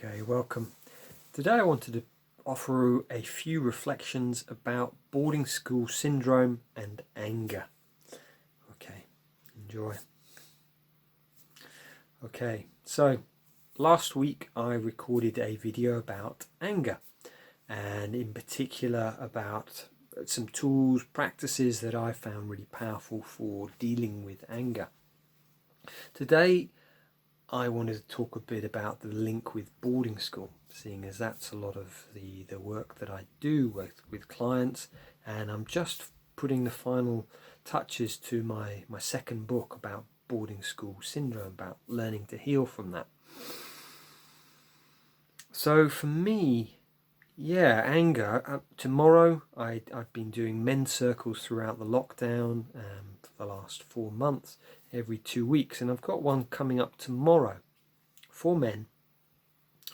Okay, welcome. Today I wanted to offer a few reflections about boarding school syndrome and anger. Okay, enjoy. Okay, so last week I recorded a video about anger, and in particular about some tools, practices that I found really powerful for dealing with anger. Today I wanted to talk a bit about the link with boarding school, seeing as that's a lot of the work that I do with clients, and I'm just putting the final touches to my second book about boarding school syndrome, about learning to heal from that. So for me, anger. Tomorrow, I've been doing men's circles throughout the lockdown for the last 4 months, every 2 weeks, and I've got one coming up tomorrow for men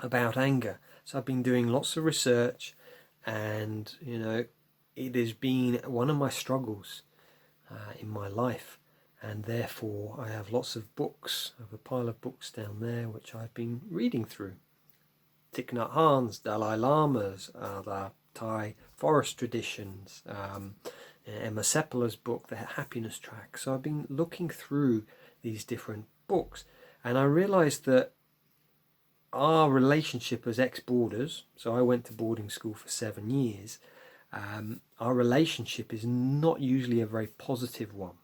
about anger. So I've been doing lots of research, and it has been one of my struggles in my life, and therefore I have lots of books. I have a pile of books down there which I've been reading through. Thich Nhat Hanh's, Dalai Lama's, the Thai forest traditions, Emma Seppala's book, The Happiness Track. So I've been looking through these different books, and I realized that our relationship as ex-boarders, so I went to boarding school for 7 years, our relationship is not usually a very positive one.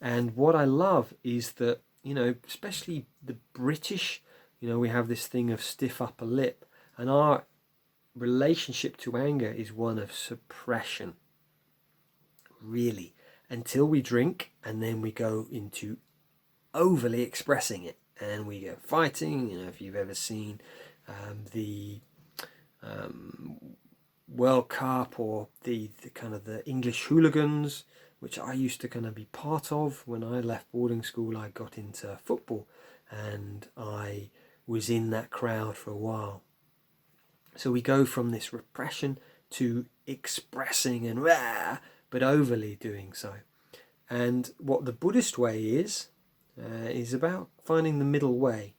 And what I love is that, especially the British, we have this thing of stiff upper lip, and our relationship to anger is one of suppression, really, until we drink, and then we go into overly expressing it, and we go fighting. If you've ever seen the World Cup, or the kind of the English hooligans, which I used to kind of be part of when I left boarding school. I got into football, and I was in that crowd for a while. So we go from this repression to expressing and but overly doing so. And what the Buddhist way is about finding the middle way.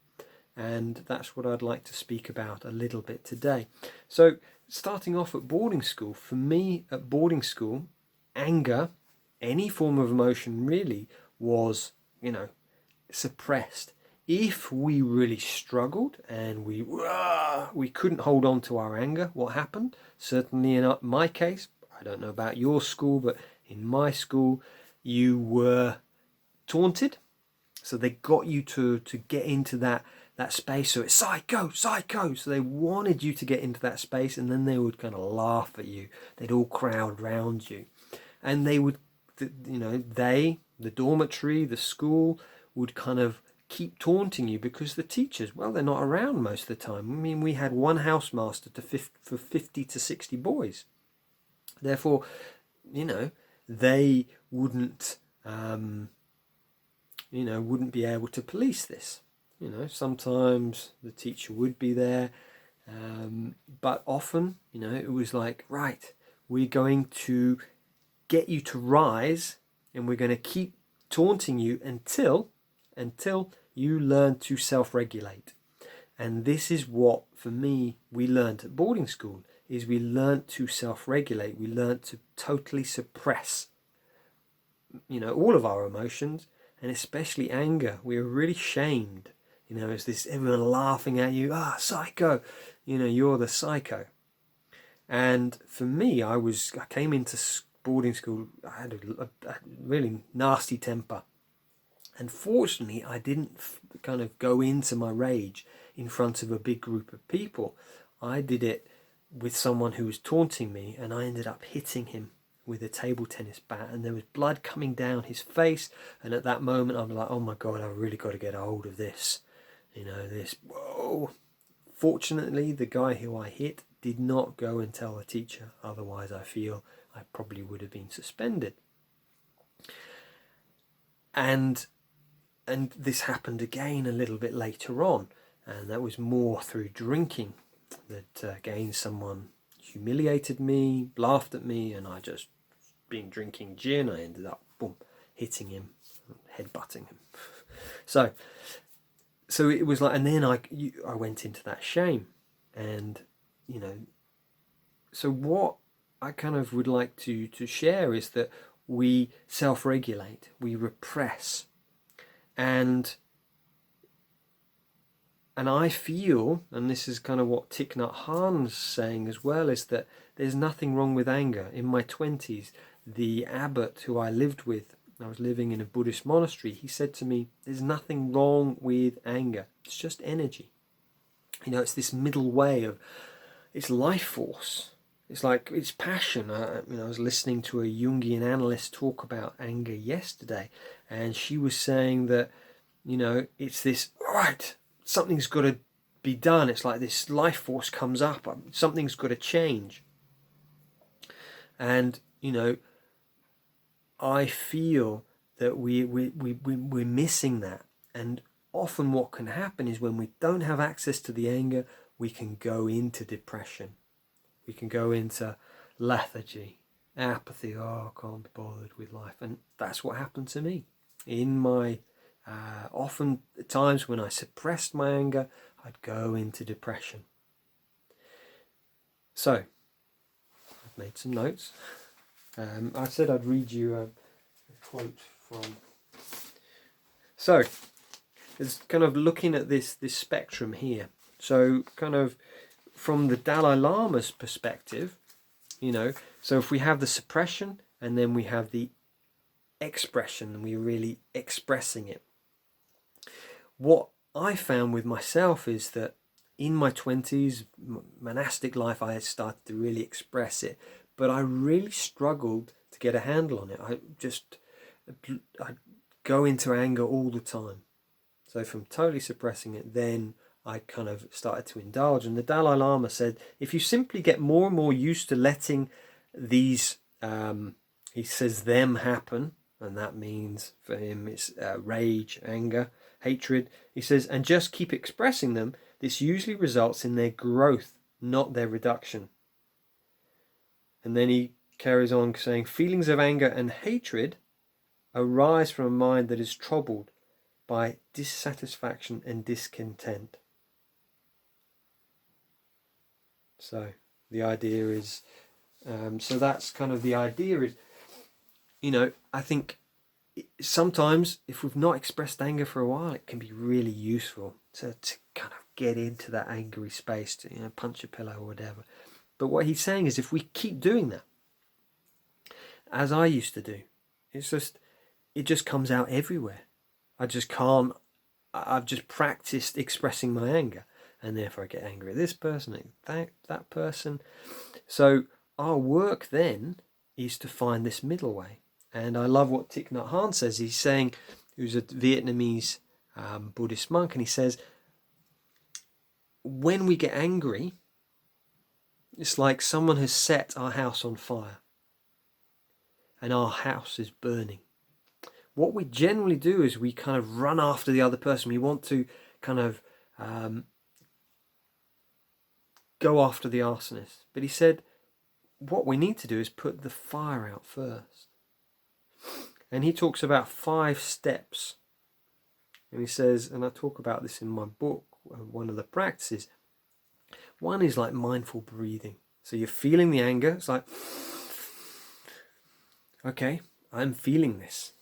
And that's what I'd like to speak about a little bit today. So starting off at boarding school, for me at boarding school, anger, any form of emotion really, was, suppressed. If we really struggled and we couldn't hold on to our anger, what happened? Certainly in my case, I don't know about your school, but in my school, you were taunted. So they got you to get into that space. So it's psycho. So they wanted you to get into that space, and then they would kind of laugh at you. They'd all crowd round you, and they would, the dormitory, the school, would kind of keep taunting you, because the teachers, well, they're not around most of the time. I mean, we had one housemaster for 50 to 60 boys. Therefore, they wouldn't wouldn't be able to police this. Sometimes the teacher would be there, but often, it was like, right, we're going to get you to rise, and we're going to keep taunting you until you learn to self-regulate. And this is what, for me, we learned at boarding school, is we learned to self-regulate. We learned to totally suppress, all of our emotions, and especially anger. We were really shamed, as this, everyone laughing at you, psycho, you're the psycho. And for me, I came into boarding school, I had a really nasty temper. And fortunately, I didn't kind of go into my rage in front of a big group of people. I did it with someone who was taunting me, and I ended up hitting him with a table tennis bat, and there was blood coming down his face. And at that moment, I was like, oh my God, I've really got to get a hold of this. Whoa. Fortunately, the guy who I hit did not go and tell the teacher. Otherwise, I feel I probably would have been suspended. And this happened again a little bit later on, and that was more through drinking. That again, someone humiliated me, laughed at me, and I just been drinking gin. I ended up hitting him, headbutting him. So it was like, and then I went into that shame. And, you know, so what I kind of would like to share is that we self-regulate, we repress, and I feel, and this is kind of what Thich Nhat Hanh's saying as well, is that there's nothing wrong with anger. In my 20s, the abbot who I lived with, I was living in a Buddhist monastery, he said to me, there's nothing wrong with anger. It's just energy. You know, it's this middle way of, it's life force. It's like, it's passion. I was listening to a Jungian analyst talk about anger yesterday, and she was saying that, you know, it's this, right, something's got to be done. It's like this life force comes up. Something's got to change. And, you know, I feel that we're missing that. And often what can happen is when we don't have access to the anger, we can go into depression. We can go into lethargy, apathy. Oh, I can't be bothered with life. And that's what happened to me. In my often times when I suppressed my anger, I'd go into depression. So, I've made some notes. I said I'd read you a quote from... So, it's kind of looking at this spectrum here. So, kind of from the Dalai Lama's perspective, you know, so if we have the suppression and then we have the expression and we're really expressing it. What I found with myself is that in my 20s, monastic life, I had started to really express it, but I really struggled to get a handle on it. I'd go into anger all the time. So from totally suppressing it, then I kind of started to indulge. And the Dalai Lama said, if you simply get more and more used to letting these, he says, them happen, and that means for him it's rage, anger, hatred. He says, and just keep expressing them, this usually results in their growth, not their reduction. And then he carries on saying, feelings of anger and hatred arise from a mind that is troubled by dissatisfaction and discontent. So the idea is, so that's kind of the idea is, you know, I think sometimes if we've not expressed anger for a while, it can be really useful to kind of get into that angry space, to, you know, punch a pillow or whatever. But what he's saying is if we keep doing that, as I used to do, it just comes out everywhere. I've just practiced expressing my anger, and therefore I get angry at this person, that person. So our work then is to find this middle way. And I love what Thich Nhat Hanh says. He's saying, who's a Vietnamese Buddhist monk, and he says, when we get angry, it's like someone has set our house on fire and our house is burning. What we generally do is we kind of run after the other person. We want to kind of go after the arsonist. But he said, what we need to do is put the fire out first. And he talks about 5 steps. And he says, and I talk about this in my book, one of the practices. One is like mindful breathing. So you're feeling the anger. It's like, okay, I'm feeling this.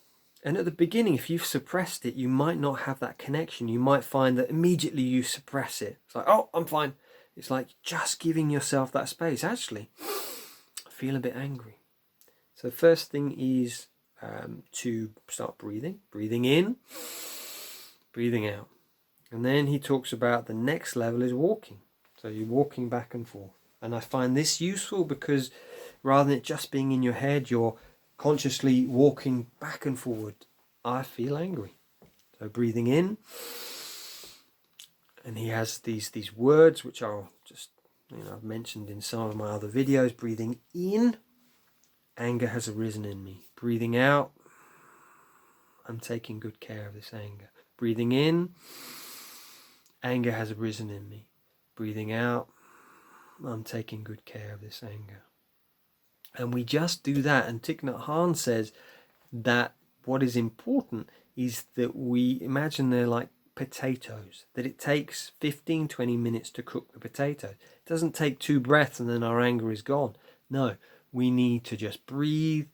And at the beginning, if you've suppressed it, you might not have that connection. You might find that immediately you suppress it. It's like, oh, I'm fine. It's like just giving yourself that space. Actually, I feel a bit angry. So the first thing is to start breathing. Breathing in, breathing out. And then he talks about the next level is walking. So you're walking back and forth. And I find this useful because rather than it just being in your head, you're consciously walking back and forward. I feel angry. So breathing in. And he has these words which I'll just, I've mentioned in some of my other videos. Breathing in, anger has arisen in me. Breathing out, I'm taking good care of this anger. Breathing in, anger has arisen in me. Breathing out, I'm taking good care of this anger. And we just do that. And Thich Nhat Hanh says that what is important is that we imagine they're like potatoes, that it takes 15-20 minutes to cook the potatoes. It doesn't take 2 breaths and then our anger is gone. No, we need to just breathe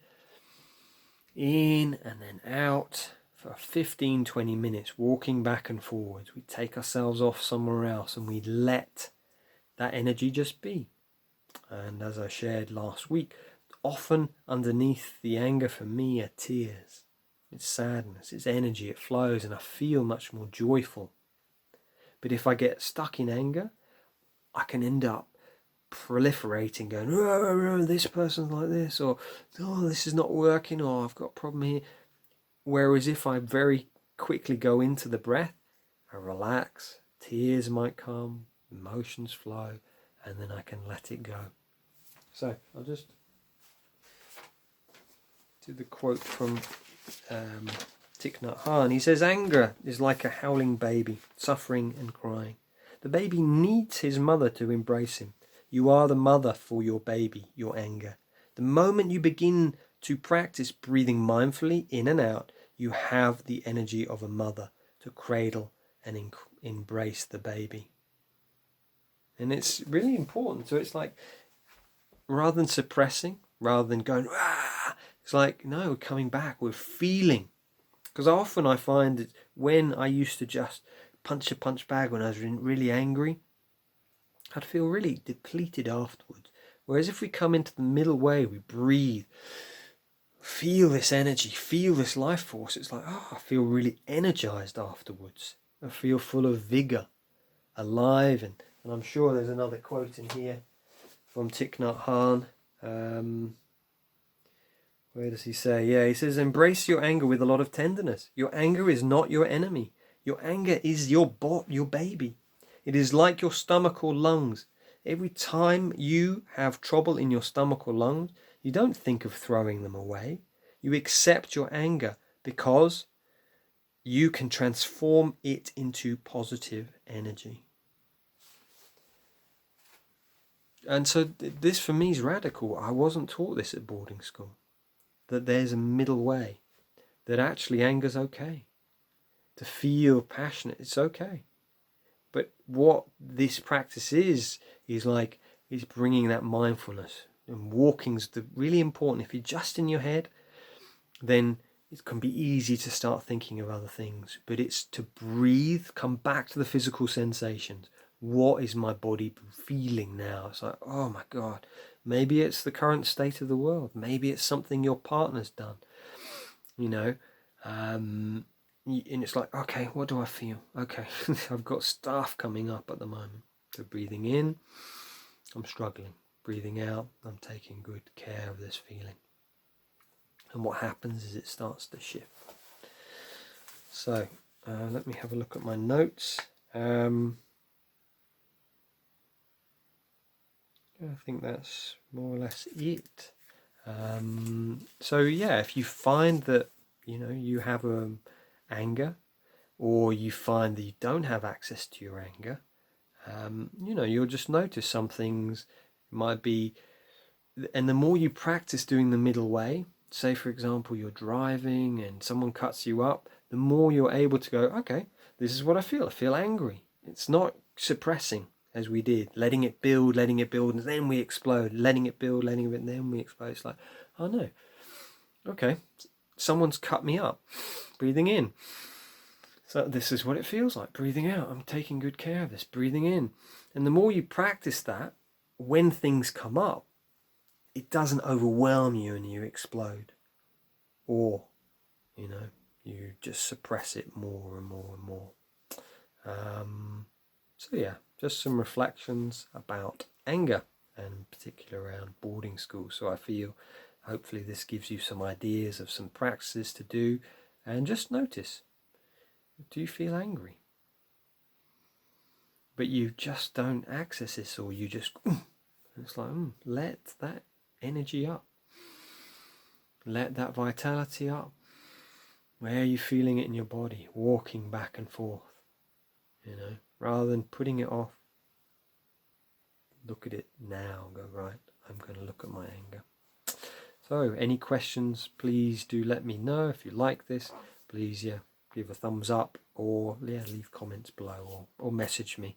in and then out for 15-20 minutes, walking back and forwards. We take ourselves off somewhere else and we let that energy just be. And as I shared last week, often underneath the anger for me are tears. It's sadness, it's energy, it flows, and I feel much more joyful. But if I get stuck in anger, I can end up proliferating, going, oh, this person's like this, or oh, this is not working, or I've got a problem here. Whereas if I very quickly go into the breath, I relax, tears might come, emotions flow, and then I can let it go. So I'll just do the quote from Thich Nhat Hanh. He says, anger is like a howling baby, suffering and crying. The baby needs his mother to embrace him. You are the mother for your baby, your anger. The moment you begin to practice breathing mindfully in and out, you have the energy of a mother to cradle and embrace the baby. And it's really important. So it's like, rather than suppressing, rather than going, ah, it's like, no, we're coming back, we're feeling. Because often I find that when I used to just punch a punch bag when I was really angry, I'd feel really depleted afterwards. Whereas if we come into the middle way, we breathe, feel this energy, feel this life force, it's like, oh, I feel really energized afterwards. I feel full of vigor, alive. And I'm sure there's another quote in here from Thich Nhat Hanh. Where does he say? Yeah, he says, embrace your anger with a lot of tenderness. Your anger is not your enemy. Your anger is your baby. It is like your stomach or lungs. Every time you have trouble in your stomach or lungs, you don't think of throwing them away. You accept your anger because you can transform it into positive energy. And so this for me is radical. I wasn't taught this at boarding school, that there's a middle way, that actually anger's okay. To feel passionate, it's okay. But what this practice is bringing that mindfulness. And walking's really important. If you're just in your head, then it can be easy to start thinking of other things. But it's to breathe, come back to the physical sensations. What is my body feeling now? It's like, oh my God, maybe it's the current state of the world. Maybe it's something your partner's done, and it's like, okay, what do I feel? Okay, I've got stuff coming up at the moment. So breathing in, I'm struggling. Breathing out, I'm taking good care of this feeling. And what happens is it starts to shift. So let me have a look at my notes. I think that's more or less it. So yeah, if you find that you have anger, or you find that you don't have access to your anger, you'll just notice some things might be, and the more you practice doing the middle way, say for example you're driving and someone cuts you up, the more you're able to go, okay, this is what I feel angry. It's not suppressing as we did, letting it build, and then we explode, letting it build, and then we explode. It's like, oh no, okay, someone's cut me up. Breathing in. So this is what it feels like. Breathing out. I'm taking good care of this. Breathing in. And the more you practice that, when things come up, it doesn't overwhelm you and you explode. Or, you just suppress it more and more and more. So yeah, just some reflections about anger, and in particular around boarding school. So I feel hopefully this gives you some ideas of some practices to do, and just notice, do you feel angry? But you just don't access this, or you just, it's like, let that energy up. Let that vitality up. Where are you feeling it in your body? Walking back and forth, rather than putting it off. Look at it now. Go, right, I'm going to look at my anger. So any questions, please do let me know. If you like this, please give a thumbs up or leave comments below, or message me.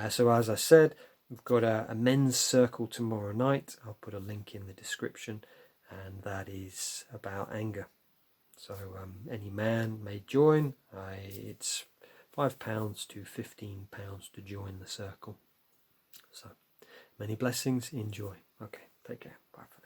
So as I said, we've got a men's circle tomorrow night. I'll put a link in the description, and that is about anger. So any man may join. It's £5 to £15 to join the circle. So many blessings. Enjoy. Okay, take care. Bye for now.